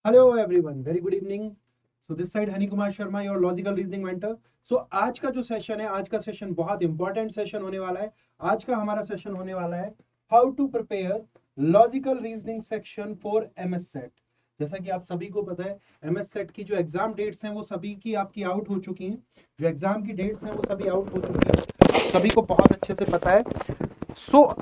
Hello everyone, very good evening. So this side Honey Kumar Sharma, your logical reasoning mentor. So आज का जो session है, आज का सेशन बहुत इंपॉर्टेंट सेशन होने वाला है। आज का हमारा सेशन होने वाला है how to prepare logical reasoning section for MS CET. जैसा कि आप सभी को पता है, एमएस सेट की जो एग्जाम डेट्स हैं वो सभी की आपकी आउट हो चुकी हैं। जो एग्जाम की डेट्स हैं वो सभी आउट हो चुकी हैं, आप सभी को बहुत अच्छे से पता है।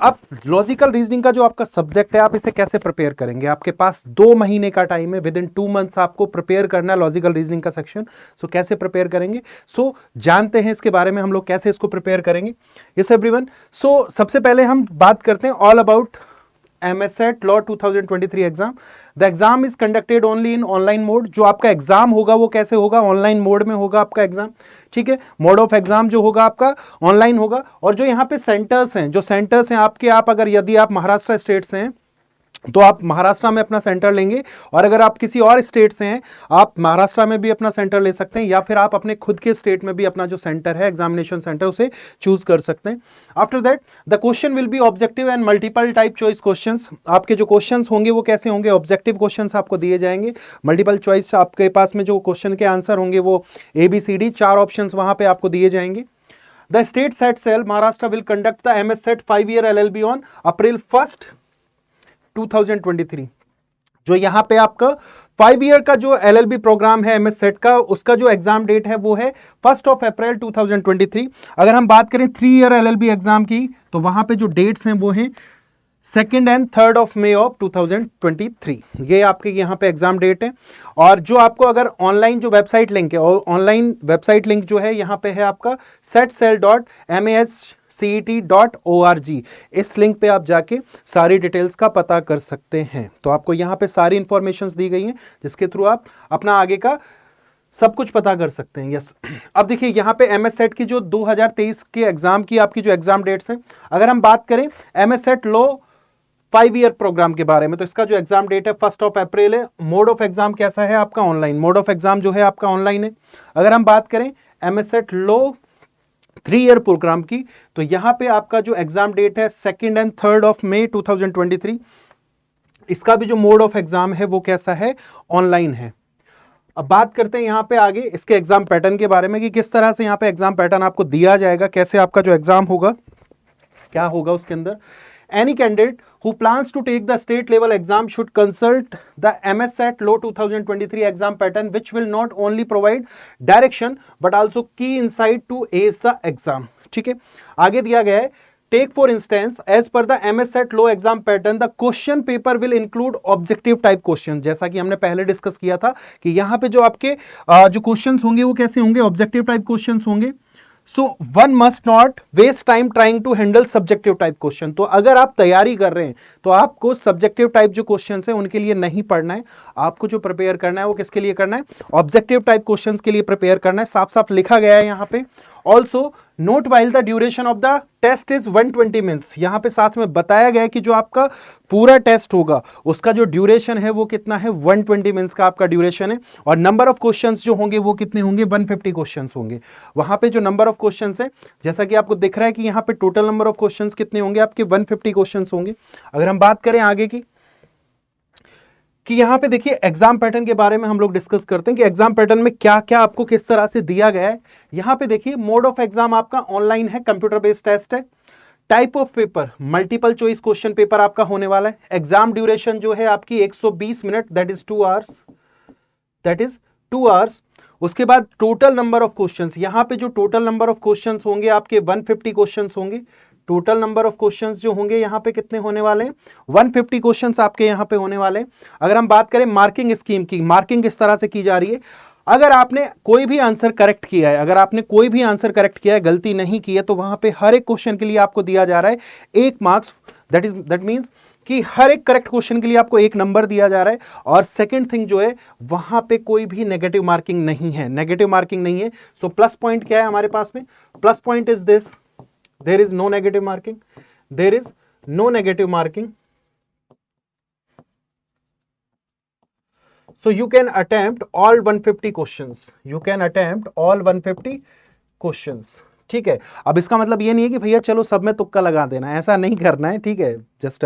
अब लॉजिकल रीजनिंग का जो आपका सब्जेक्ट है, आप इसे कैसे प्रिपेयर करेंगे? आपके पास 2 महीने का टाइम है, विद इन 2 मंथ्स आपको प्रिपेयर करना है लॉजिकल रीजनिंग का सेक्शन। कैसे प्रिपेयर करेंगे? जानते हैं इसके बारे में, हम लोग कैसे इसको प्रिपेयर करेंगे। Yes everyone. सबसे पहले हम बात करते हैं all about MSET law 2023 exam. The exam is conducted only in online mode. जो आपका एग्जाम होगा वो कैसे होगा? ऑनलाइन मोड में होगा आपका एग्जाम। ठीक है, मोड ऑफ एग्जाम जो होगा आपका ऑनलाइन होगा। और जो यहाँ पे सेंटर्स हैं, जो सेंटर्स हैं आपके, आप अगर यदि आप महाराष्ट्र स्टेट से हैं तो आप महाराष्ट्र में अपना सेंटर लेंगे, और अगर आप किसी और स्टेट से हैं आप महाराष्ट्र में भी अपना सेंटर ले सकते हैं, या फिर आप अपने खुद के स्टेट में भी अपना जो सेंटर है, एग्जामिनेशन सेंटर, उसे चूज कर सकते हैं। After that the question will be objective and multiple type choice questions. आपके जो क्वेश्चंस होंगे वो कैसे होंगे? ऑब्जेक्टिव क्वेश्चंस आपको दिए जाएंगे। मल्टीपल चॉइस आपके पास में जो क्वेश्चन के आंसर होंगे वो ABCD 4 ऑप्शंस वहां पे आपको दिए जाएंगे। The state SET cell Maharashtra will conduct the MS SET 5-year LLB on April 1st 2023। जो यहाँ पे आपका 5 ईयर का जो LLB प्रोग्राम है MS सेट का, उसका जो एग्जाम डेट है वो है 1 अप्रैल 2023। अगर हम बात करें 3 ईयर LLB एग्जाम की, तो वहां पे जो डेट्स हैं वो हैं 2 एंड 3 मई 2023। ये आपके यहाँ पे एग्जाम डेट है। और जो आपको अगर ऑनलाइन जो वेबसाइट लिंक है, ऑनलाइन वेबसाइट लिंक जो है यहाँ पे है आपका setcell.mascet.org। इस लिंक पे आप जाके सारी डिटेल्स का पता कर सकते हैं। तो आपको यहाँ पे सारी इंफॉर्मेशंस दी गई हैं जिसके थ्रू आप अपना आगे का सब कुछ पता कर सकते हैं। यस। अब देखिए यहाँ पे MS सेट की जो 2023 के एग्जाम की आपकी जो एग्जाम डेट्स हैं, अगर हम बात करें MS CET law 5 year program के बारे में, तो इसका जो एग्जाम डेट है 1 अप्रैल है। मोड ऑफ एग्जाम कैसा है आपका? ऑनलाइन। मोड ऑफ एग्जाम जो है आपका ऑनलाइन है। अगर हम बात करें MS CET law 3 year program की, तो यहां पे आपका जो एग्जाम डेट है 2 एंड 3 मई 2023। इसका भी जो मोड ऑफ एग्जाम है वो कैसा है? ऑनलाइन है। अब बात करते हैं यहाँ पे आगे इसके एग्जाम पैटर्न के बारे में, कि किस तरह से यहाँ पे एग्जाम पैटर्न आपको दिया जाएगा, कैसे आपका जो एग्जाम होगा क्या होगा उसके अंदर। Any candidate who plans to take the state level exam should consult the MS SET Law 2023 exam pattern, which will not only provide direction but also key insight to ace the exam। ठीक है, आगे दिया गया है, Take for instance, as per the MS SET Law exam pattern, the question paper will include objective type questions। जैसा कि हमने पहले डिस्कस किया था कि यहाँ पे जो आपके जो क्वेश्चंस होंगे वो कैसे होंगे? ऑब्जेक्टिव टाइप क्वेश्चंस होंगे। One must not waste time trying to handle subjective type question. तो अगर आप तैयारी कर रहे हैं तो आपको सब्जेक्टिव टाइप जो क्वेश्चन है उनके लिए नहीं पढ़ना है। आपको जो प्रिपेयर करना है वो किसके लिए करना है? ऑब्जेक्टिव टाइप क्वेश्चन के लिए प्रिपेयर करना है। साफ साफ लिखा गया है यहाँ पे। Also note while the duration of the test is 120 minutes. यहां पे साथ में बताया गया है कि जो आपका पूरा टेस्ट होगा उसका जो ड्यूरेशन है वो कितना है? 120 मिनट्स का आपका ड्यूरेशन है। और नंबर ऑफ क्वेश्चंस जो होंगे वो कितने होंगे? 150 क्वेश्चंस होंगे। वहां पे जो नंबर ऑफ क्वेश्चंस है, जैसा कि आपको दिख रहा है कि यहाँ पे टोटल नंबर ऑफ क्वेश्चंस कितने होंगे? आपके 150 क्वेश्चंस होंगे। अगर हम बात करें आगे की, कि यहां पे देखिए एग्जाम पैटर्न के बारे में हम लोग डिस्कस करते हैं कि एग्जाम पैटर्न में क्या क्या आपको किस तरह से दिया गया है। यहां पे देखिए मोड ऑफ एग्जाम आपका ऑनलाइन है, कंप्यूटर बेस्ड टेस्ट है। Type of paper multiple choice question paper आपका होने वाला है। एग्जाम ड्यूरेशन जो है आपकी 120 minute, that is 2 hours, that is 2 hours. उसके बाद टोटल नंबर ऑफ क्वेश्चंस, यहां पे जो टोटल नंबर ऑफ क्वेश्चंस होंगे आपके 150 क्वेश्चंस होंगे। टोटल नंबर ऑफ क्वेश्चंस जो होंगे यहाँ पे कितने होने वाले हैं? 150 क्वेश्चंस आपके यहाँ पे होने वाले हैं। अगर हम बात करें मार्किंग स्कीम की, मार्किंग किस तरह से की जा रही है? अगर आपने कोई भी आंसर करेक्ट किया है, अगर आपने कोई भी आंसर करेक्ट किया है, गलती नहीं की है, तो वहां पे हर एक क्वेश्चन के लिए आपको दिया जा रहा है 1 मार्क्स। दैट मीन्स कि हर एक करेक्ट क्वेश्चन के लिए आपको 1 नंबर दिया जा रहा है। और सेकंड थिंग जो है, वहां पे कोई भी नेगेटिव मार्किंग नहीं है, नेगेटिव मार्किंग नहीं है। सो प्लस पॉइंट क्या है हमारे पास में? Plus point is this, there is no negative marking, there is no negative marking, so you can attempt all 150 questions, you can attempt all 150 questions। ठीक है, अब इसका मतलब ये नहीं है कि भैया चलो सब में तुक्का लगा देना, ऐसा नहीं करना है। ठीक है, जस्ट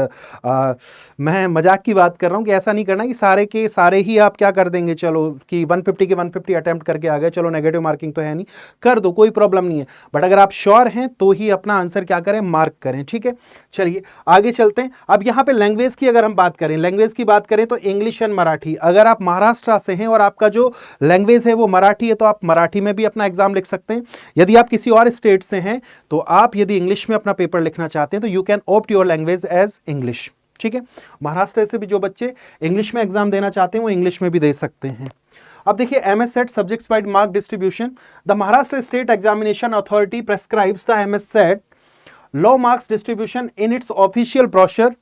मैं मजाक की बात कर रहा हूँ कि ऐसा नहीं करना कि सारे के सारे ही आप क्या कर देंगे, चलो कि 150 के 150 अटेम्प्ट करके आ गए, चलो नेगेटिव मार्किंग तो है नहीं, कर दो, कोई प्रॉब्लम नहीं है। बट अगर आप श्योर हैं तो ही अपना आंसर क्या करें, मार्क करें। ठीक है, चलिए आगे चलते हैं। अब यहाँ पे लैंग्वेज की अगर हम बात करें, लैंग्वेज की बात करें तो इंग्लिश एंड मराठी। अगर आप महाराष्ट्र से हैं और आपका जो लैंग्वेज है वो मराठी है तो आप मराठी में भी अपना एग्जाम लिख सकते हैं। यदि आप किसी और स्टेट से हैं तो आप यदि इंग्लिश में अपना पेपर लिखना चाहते हैं तो you can opt your language as English. ठीक है, महाराष्ट्र से भी जो बच्चे इंग्लिश में एग्जाम देना चाहते हैं वो इंग्लिश में भी दे सकते हैं। अब देखिए MS set subjects wide mark distribution. The Maharashtra state examination authority prescribes the MS CET law marks distribution in its official brochure.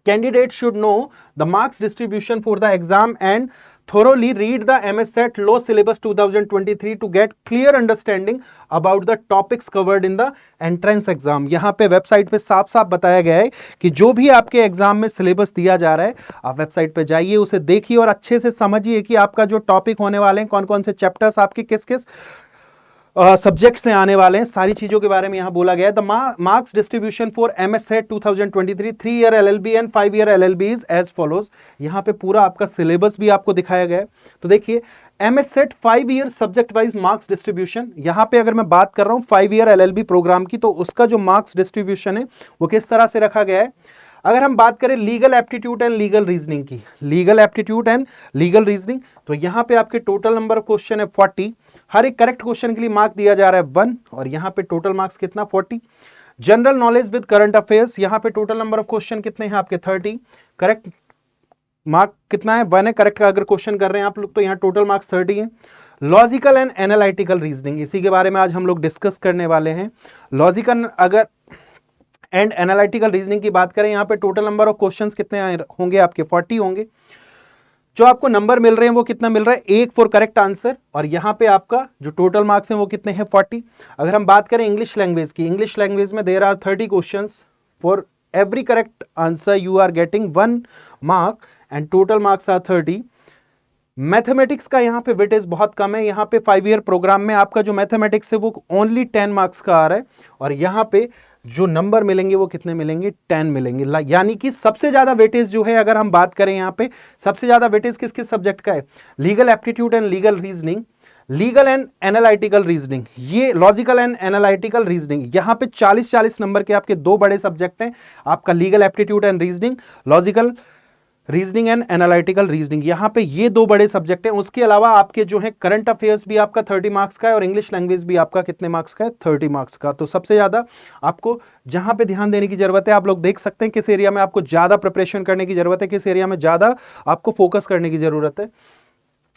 Candidates should know the marks distribution for the exam and thoroughly read the MS Set Law Syllabus 2023 to get clear understanding about the topics covered in the entrance exam. यहाँ पे website पे साफ साफ बताया गया है कि जो भी आपके एग्जाम में सिलेबस दिया जा रहा है, आप वेबसाइट पे जाइए, उसे देखिए और अच्छे से समझिए कि आपका जो टॉपिक होने वाले हैं, कौन कौन से चैप्टर्स आपके किस किस सब्जेक्ट से आने वाले हैं, सारी चीजों के बारे में यहां बोला गया है। The marks distribution for MS CET 2023 3 year LLB and 5 year LLBs as follows. यहां पे पूरा आपका सिलेबस भी आपको दिखाया गया है। तो देखिए MS set 5 year subject wise marks distribution. यहां पे अगर मैं बात कर रहा हूं 5 ईयर LLB प्रोग्राम की, तो उसका जो मार्क्स डिस्ट्रीब्यूशन है वो किस तरह से रखा गया है। अगर हम बात करें legal aptitude and legal reasoning की, legal aptitude and legal reasoning, तो यहां पे आपके टोटल नंबर ऑफ क्वेश्चन है 40। हर एक करेक्ट क्वेश्चन के लिए मार्क दिया जा रहा है 1 और यहां पे टोटल मार्क्स कितना 40। General knowledge with current affairs, यहां पे टोटल नंबर ऑफ क्वेश्चन कितने हैं आपके 30। करेक्ट मार्क कितना है 1 है। करेक्ट का अगर क्वेश्चन कर रहे हैं आप लोग तो यहां टोटल मार्क्स 30 है। लॉजिकल एंड एनालिटिकल रीजनिंग, इसी के बारे में आज हम लोग डिस्कस करने वाले हैं। लॉजिकल अगर एंड एनालिटिकल रीजनिंग की बात करें, यहाँ पे टोटल नंबर ऑफ क्वेश्चंस कितने होंगे आपके 40 होंगे। जो आपको नंबर मिल रहे हैं वो कितना मिल रहा है 1 फॉर करेक्ट आंसर, और यहाँ पे आपका जो टोटल मार्क्स हैं वो कितने हैं 40। अगर हम बात करें इंग्लिश लैंग्वेज की, इंग्लिश लैंग्वेज में there are 30 questions, for every correct answer you are getting 1 mark and total marks are 30। Mathematics का यहाँ पे वेटेज बहुत कम है। यहाँ पे 5 ईयर प्रोग्राम में आपका जो मैथमेटिक्स है वो ओनली 10 मार्क्स का आ रहा है, और यहाँ पे जो नंबर मिलेंगे वो कितने मिलेंगे 10 मिलेंगे। यानी कि सबसे ज्यादा वेटेज जो है, अगर हम बात करें यहाँ पे सबसे ज्यादा वेटेज किस किस सब्जेक्ट का है, legal aptitude and legal reasoning, legal and analytical reasoning, ये लॉजिकल एंड एनालिटिकल रीजनिंग। यहाँ पे 40-40 नंबर के आपके 2 बड़े सब्जेक्ट हैं, आपका legal aptitude and reasoning, logical reasoning and analytical reasoning. यहाँ पे ये 2 बड़े सब्जेक्ट हैं। उसके अलावा आपके जो है करंट अफेयर्स भी आपका 30 मार्क्स का है, और इंग्लिश लैंग्वेज भी आपका कितने मार्क्स का है 30 मार्क्स का। तो सबसे ज्यादा आपको जहां पे ध्यान देने की जरूरत है, आप लोग देख सकते हैं किस एरिया में आपको ज्यादा प्रिपरेशन करने की जरूरत है, किस एरिया में ज्यादा आपको फोकस करने की जरूरत है।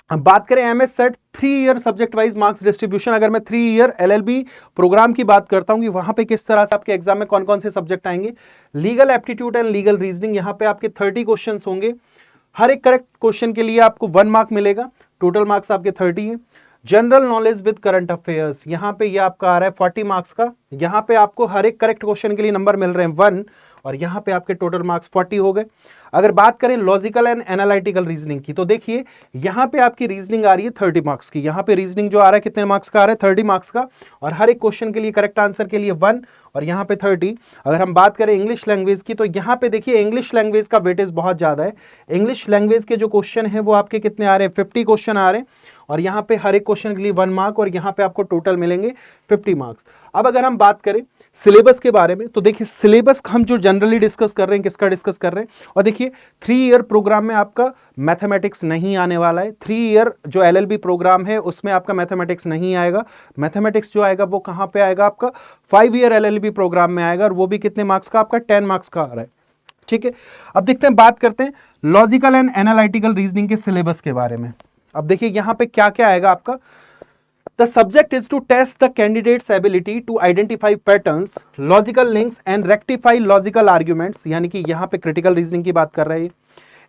अब बात करें MS set 3 year subject wise marks distribution, अगर मैं 3 ईयर LLB प्रोग्राम की बात करता हूं कि वहां पे किस तरह से आपके एग्जाम में कौन कौन से सब्जेक्ट आएंगे। Legal aptitude and legal reasoning, यहाँ पे आपके 30 क्वेश्चन होंगे। हर एक करेक्ट क्वेश्चन के लिए आपको 1 मार्क मिलेगा, टोटल मार्क्स आपके 30 हैं। General knowledge with current affairs, यहाँ पे ये आपका आ रहा है 40 मार्क्स का। यहाँ पे आपको हर एक करेक्ट क्वेश्चन के लिए नंबर मिल रहे हैं 1, और यहाँ पे आपके टोटल मार्क्स 40 हो गए। अगर बात करें लॉजिकल एंड एनालिटिकल रीजनिंग की, तो देखिए यहाँ पे आपकी रीजनिंग आ रही है 30 मार्क्स की। यहाँ पे रीजनिंग जो आ रहा है कितने मार्क्स का आ रहा है 30 मार्क्स का, और हर एक क्वेश्चन के लिए करेक्ट आंसर के लिए 1 और यहाँ पे 30। अगर हम बात करें इंग्लिश लैंग्वेज की, तो यहाँ पे देखिए इंग्लिश लैंग्वेज का वेटेज बहुत ज्यादा है। इंग्लिश लैंग्वेज के जो क्वेश्चन है वो आपके कितने आ रहे हैं 50 क्वेश्चन आ रहे हैं, और यहाँ पे हर एक क्वेश्चन के लिए 1 मार्क, और यहाँ पे आपको टोटल मिलेंगे 50 मार्क्स। अब अगर हम बात करें सिलेबस के बारे में, तो देखिए सिलेबस हम जो जनरली डिस्कस कर रहे हैं, किसका डिस्कस कर रहे हैं, और देखिए 3 ईयर प्रोग्राम में आपका मैथमेटिक्स नहीं आने वाला है। 3 ईयर जो LLB प्रोग्राम है उसमें आपका मैथमेटिक्स नहीं आएगा। मैथमेटिक्स जो आएगा वो कहां पे आएगा, आपका 5 ईयर LLB प्रोग्राम में आएगा, और वो भी कितने मार्क्स का, आपका 10 मार्क्स का आ रहा है। ठीक है, अब देखते हैं, बात करते हैं लॉजिकल एंड एनालिटिकल रीजनिंग के सिलेबस के बारे में। अब देखिए यहां पे क्या क्या आएगा आपका। The subject is to test the candidate's ability to identify patterns, logical links and rectify logical arguments, यानी कि यहाँ पे critical reasoning की बात कर रहे हैं।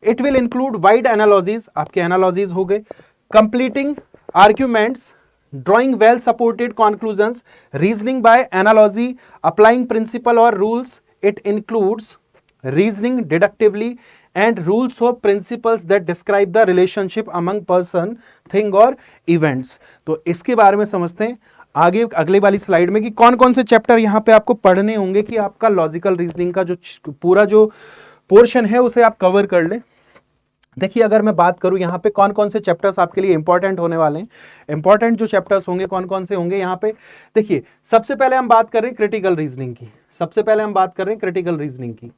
It will include wide analogies, आपके analogies हो गए, completing arguments, drawing well supported conclusions, reasoning by analogy, applying principle or rules. It includes reasoning deductively and rules of principles that describe the relationship among person, thing और events। तो इसके बारे में समझते हैं। आगे अगले वाली स्लाइड में कि कौन कौन से चैप्टर यहां पे आपको पढ़ने होंगे कि आपका लॉजिकल रीजनिंग का जो पूरा जो पोर्शन है उसे आप कवर कर ले। देखिए अगर मैं बात करूं यहां पे कौन कौन से चैप्टर्स आपके लिए इंपॉर्टेंट होने वाले हैं, इंपॉर्टेंट जो चैप्टर्स होंगे कौन कौन से होंगे यहां पे। देखिए सबसे पहले हम बात कर रहे हैं क्रिटिकल रीजनिंग की, सबसे पहले हम बात कर रहे हैं क्रिटिकल रीजनिंग की।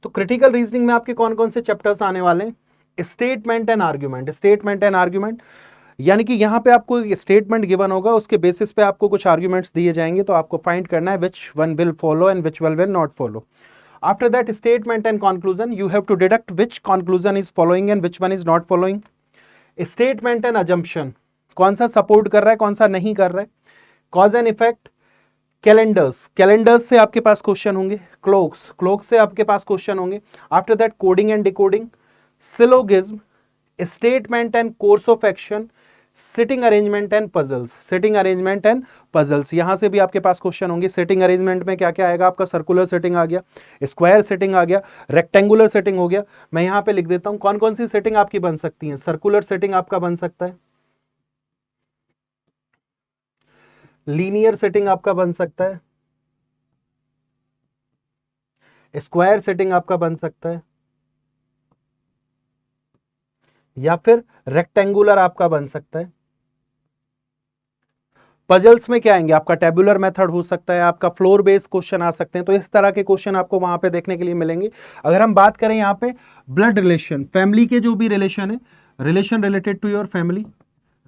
तो क्रिटिकल रीजनिंग में आपके कौन कौन से चैप्टर्स आने वाले हैं, statement and argument. Statement and argument यानी कि यहां पे आपको स्टेटमेंट गिवन होगा, उसके बेसिस पे आपको कुछ आर्ग्यूमेंट्स दिए जाएंगे, तो आपको फाइंड करना है which one will follow and which one will not follow. After that, statement and conclusion, you have to deduct which conclusion is following and which one is not following. Statement and assumption, कौन सा support कर रहा है कौन सा नहीं कर रहा है। Cause and effect, calendars, calendars से आपके पास क्वेश्चन होंगे, क्लोक्स, क्लोक्स से आपके पास क्वेश्चन होंगे। After that coding and decoding, syllogism, statement and course of action, sitting arrangement and puzzles. Sitting arrangement and puzzles यहां से भी आपके पास क्वेश्चन होंगे। सिटिंग अरेंजमेंट में क्या क्या आएगा आपका, सर्कुलर सेटिंग आ गया, स्क्वायर सेटिंग आ गया, रेक्टेंगुलर सेटिंग हो गया। मैं यहां पे लिख देता हूं कौन कौन सी सेटिंग आपकी बन सकती है। सर्कुलर सेटिंग आपका बन सकता है, लीनियर सेटिंग आपका बन सकता है, स्क्वायर सेटिंग आपका बन सकता है, या फिर रेक्टेंगुलर आपका बन सकता है। पजल्स में क्या आएंगे आपका, टेबुलर मेथड हो सकता है, आपका फ्लोर बेस्ड क्वेश्चन आ सकते हैं। तो इस तरह के क्वेश्चन आपको वहां पे देखने के लिए मिलेंगे। अगर हम बात करें यहाँ पे ब्लड रिलेशन, फैमिली के जो भी रिलेशन है, relation related to your family,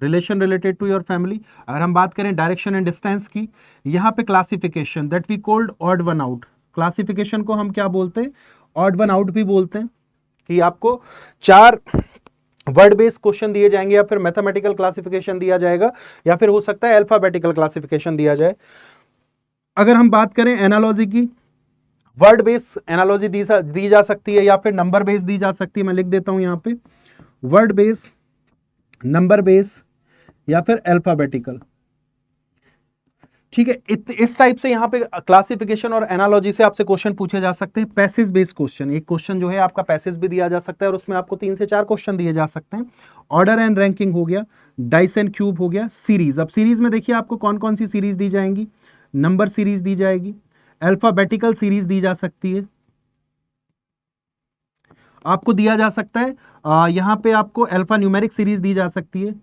relation related to your family. अगर हम बात करें डायरेक्शन एंड डिस्टेंस की, यहाँ पे classification that we called odd one out. Classification को हम क्या बोलते हैं, ऑड वन आउट भी बोलते हैं, कि आपको 4 वर्ड बेस्ड क्वेश्चन दिए जाएंगे, या फिर मैथमेटिकल क्लासिफिकेशन दिया जाएगा, या फिर हो सकता है अल्फाबेटिकल क्लासिफिकेशन दिया जाए। अगर हम बात करें एनालॉजी की, वर्ड बेस्ड एनालॉजी दी जा सकती है, या फिर नंबर बेस्ड दी जा सकती है। मैं लिख देता हूं यहां पे वर्ड बेस्ड, नंबर बेस्ड, या फिर अल्फाबेटिकल। ठीक है, इस टाइप से यहां पे क्लासिफिकेशन और एनालॉजी से आपसे क्वेश्चन पूछे जा सकते हैं। पैसेज बेस्ड क्वेश्चन, एक क्वेश्चन जो है आपका पैसेज भी दिया जा सकता है और उसमें आपको 3 से 4 क्वेश्चन दिए जा सकते हैं। ऑर्डर एंड रैंकिंग हो गया, डाइस एंड क्यूब हो गया, सीरीज। अब सीरीज में देखिए आपको कौन कौन सी सीरीज दी जाएंगी, नंबर सीरीज दी जाएगी, अल्फाबेटिकल सीरीज दी जा सकती है, आपको दिया जा सकता है यहां पे आपको अल्फा न्यूमेरिक सीरीज दी जा सकती है।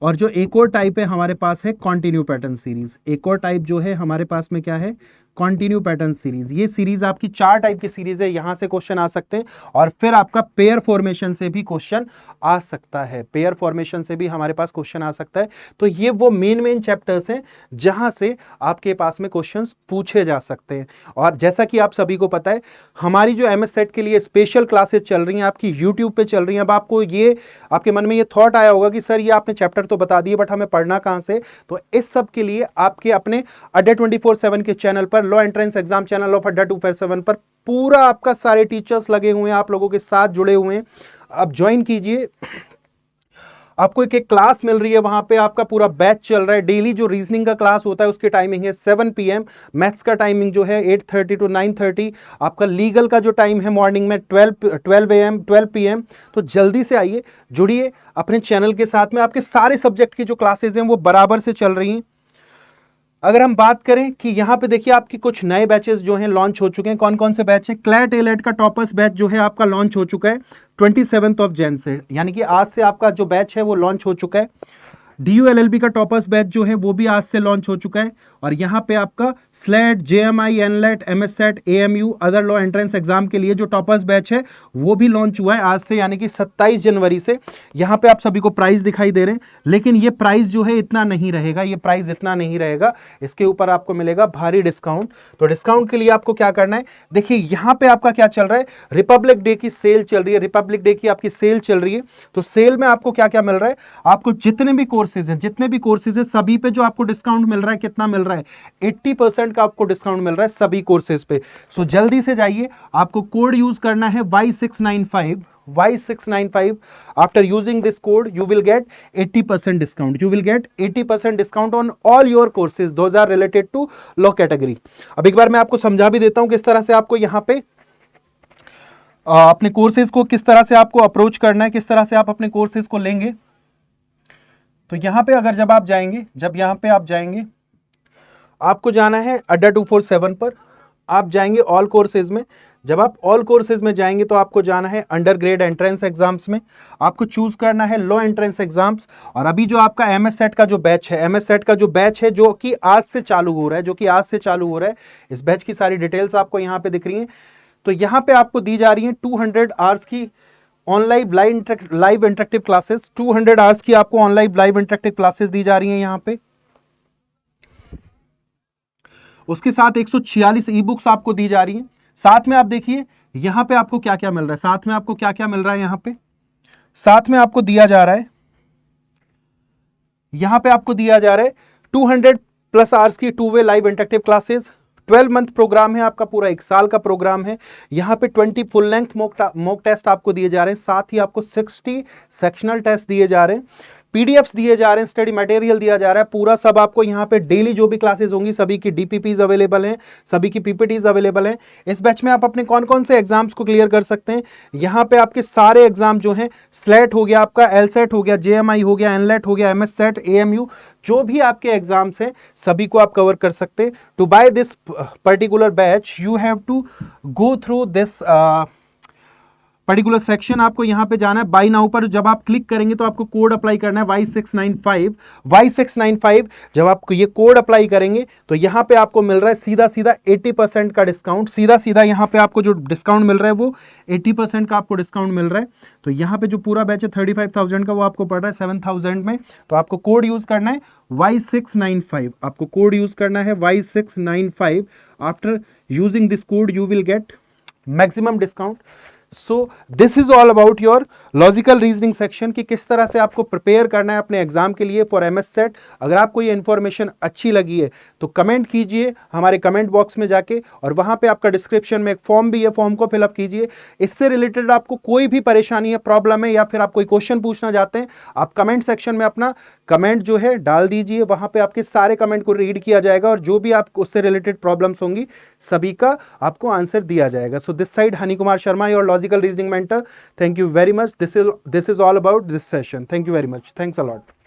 और जो एक और टाइप है हमारे पास है कॉन्टिन्यू पैटर्न सीरीज। एक और टाइप जो है हमारे पास में क्या है, कॉन्टिन्यू पैटर्न सीरीज। ये सीरीज आपकी 4 टाइप की सीरीज है, यहां से क्वेश्चन आ सकते हैं। और फिर आपका पेयर फॉर्मेशन से भी क्वेश्चन आ सकता है, पेयर फॉर्मेशन से भी हमारे पास क्वेश्चन आ सकता है। तो ये वो मेन चैप्टर्स हैं जहां से आपके पास में क्वेश्चंस पूछे जा सकते हैं। और जैसा कि आप सभी को पता है, हमारी जो एमएस सेट के लिए स्पेशल क्लासेस चल रही हैं, आपकी यूट्यूब पे चल रही हैं। अब आपको ये आपके मन में ये थॉट आया होगा कि सर ये आपने चैप्टर तो बता दिए बट हमें पढ़ना कहां से। तो इस सब के लिए आपके अपने अड्डा 24/7 के चैनल पर, law entrance exam channel of अड्डा 247 पर पूरा आपका सारे टीचर्स लगे हुए हैं, आप लोगों के साथ जुड़े हुए हैं। आप ज्वाइन कीजिए, आपको एक क्लास मिल रही है, वहां पे आपका पूरा बैच चल रहा है। डेली जो रीजनिंग का क्लास होता है उसकी टाइमिंग है 7 PM, मैथ्स का टाइमिंग जो है 8:30 to 9:30, आपका लीगल का जो टाइम है मॉर्निंग में 12 PM। तो जल्दी से आइए, जुड़िए अपने चैनल के साथ में। आपके सारे सब्जेक्ट की जो क्लासेज हैं वो बराबर से चल रही हैं। अगर हम बात करें कि यहाँ पे देखिए आपकी कुछ नए बैचेस जो हैं लॉन्च हो चुके हैं। कौन कौन से बैच हैं, क्लैट एलेट का टॉपर्स बैच जो है आपका लॉन्च हो चुका है 27 जैन से, यानी कि आज से आपका जो बैच है वो लॉन्च हो चुका है। DULLB का टॉपर्स बैच जो है वो भी आज से लॉन्च हो चुका है। और यहाँ पे आपका slate, JMI, एनलेट, MSSET, AMU other law entrance exam के लिए जो टॉपर्स बैच है वो भी लॉन्च हुआ है आज से, यानी कि 27 जनवरी से। यहाँ पे आप सभी को प्राइस दिखाई दे रहे हैं, लेकिन ये प्राइस जो है इतना नहीं रहेगा, ये प्राइस इतना नहीं रहेगा, इसके ऊपर आपको मिलेगा भारी डिस्काउंट। तो डिस्काउंट के लिए आपको क्या करना है, देखिए यहाँ पे आपका क्या चल रहा है, रिपब्लिक डे की सेल चल रही है, रिपब्लिक डे की आपकी सेल चल रही है। तो सेल में आपको क्या क्या मिल रहा है, आपको जितने भी कोर्सेज हैं सभी पे जो आपको डिस्काउंट मिल रहा है, कितना मिल रहा है, 80% का आपको डिस्काउंट मिल रहा है सभी कोर्सेज पे। सो जल्दी से जाइए, आपको कोड यूज करना है Y695। After using this code, you will get 80% discount. You will get 80% discount on all your courses. Those are related to law category. अब एक बार मैं आपको समझा भी देता हूं किस तरह से आपको यहाँ पे अपने कोर्सेज को किस तरह से आपको अप्रोच करना है, किस तरह से आप अपने कोर्सेज को लेंगे। तो यहां पे अगर जब यहां पे आप जाएंगे, आपको जाना है अड्डा 247 पर, आप जाएंगे ऑल कोर्सेज में। जब आप ऑल कोर्सेज में जाएंगे तो आपको जाना है अंडर ग्रेड एंट्रेंस एग्जाम्स में, आपको चूज करना है लॉ एंट्रेंस एग्जाम्स। और अभी जो आपका एमएस सेट का जो बैच है, जो कि आज से चालू हो रहा है, इस बैच की सारी डिटेल्स आपको यहाँ पे दिख रही हैं। तो यहाँ पे आपको दी जा रही है 200 आवर्स की online live interactive classes, 200 hours की आपको ऑनलाइन लाइव इंटरेक्टिव क्लासेस दी जा रही हैं यहाँ पे। उसके साथ 146 ई बुक्स आपको दी जा रही हैं। साथ में आप देखिए यहां पे आपको क्या क्या मिल रहा है, यहां पे साथ में आपको दिया जा रहा है, यहां पे आपको दिया जा रहा है 200 प्लस आवर्स की 2 way live interactive classes. 12 month program है आपका, पूरा 1 साल का प्रोग्राम है। यहां पे 20 फुल लेंथ मॉक टेस्ट आपको दिए जा रहे हैं, साथ ही आपको 60 सेक्शनल टेस्ट दिए जा रहे हैं, पीडीएफ्स दिए जा रहे हैं, स्टडी मटेरियल दिया जा रहा है, पूरा सब आपको यहाँ पे डेली जो भी क्लासेस होंगी सभी की डीपीपीज अवेलेबल हैं, सभी की पीपीटीज अवेलेबल हैं। इस बैच में आप अपने कौन कौन से एग्जाम्स को क्लियर कर सकते हैं, यहाँ पे आपके सारे एग्जाम जो हैं, स्लेट हो गया आपका, एलसेट हो गया, जेएमआई हो गया, एनलेट हो गया, एमएस सेट, एएमयू, जो भी आपके एग्जाम्स हैं सभी को आप कवर कर सकते हैं। To buy this particular batch you have to go through this particular section. आपको यहां पे जाना है बाय नाउ पर, जब आप क्लिक करेंगे तो आपको कोड अप्लाई करना है Y695। जब आपको ये कोड अप्लाई करेंगे तो यहां पे आपको मिल रहा है सीधा 80% का डिस्काउंट, सीधा यहां पे आपको जो डिस्काउंट मिल रहा है वो 80% का आपको डिस्काउंट मिल रहा है। तो यहां पे जो पूरा बैच है 35,000 का, वो आपको पड़ रहा है 7,000 में। तो आपको कोड यूज करना है Y695, आपको कोड यूज करना है Y695। After using this code you will get maximum discount. So this is all about your logical reasoning section, कि किस तरह से आपको प्रिपेयर करना है अपने एग्जाम के लिए फॉर एमएस सेट। अगर आपको ये इंफॉर्मेशन अच्छी लगी है तो कमेंट कीजिए हमारे कमेंट बॉक्स में जाके, और वहां पे आपका डिस्क्रिप्शन में एक फॉर्म भी है, फॉर्म को फिलअप कीजिए। इससे रिलेटेड आपको कोई भी परेशानी है, प्रॉब्लम है, या फिर आप कोई क्वेश्चन पूछना चाहते हैं, आप कमेंट सेक्शन में अपना कमेंट जो है डाल दीजिए। वहां पे आपके सारे कमेंट को रीड किया जाएगा और जो भी आप उससे रिलेटेड प्रॉब्लम्स होंगी सभी का आपको आंसर दिया जाएगा। सो this side Honey Kumar Sharma, your logical reasoning mentor. Thank you very much. This is all about this session. Thank you very much. Thanks a lot.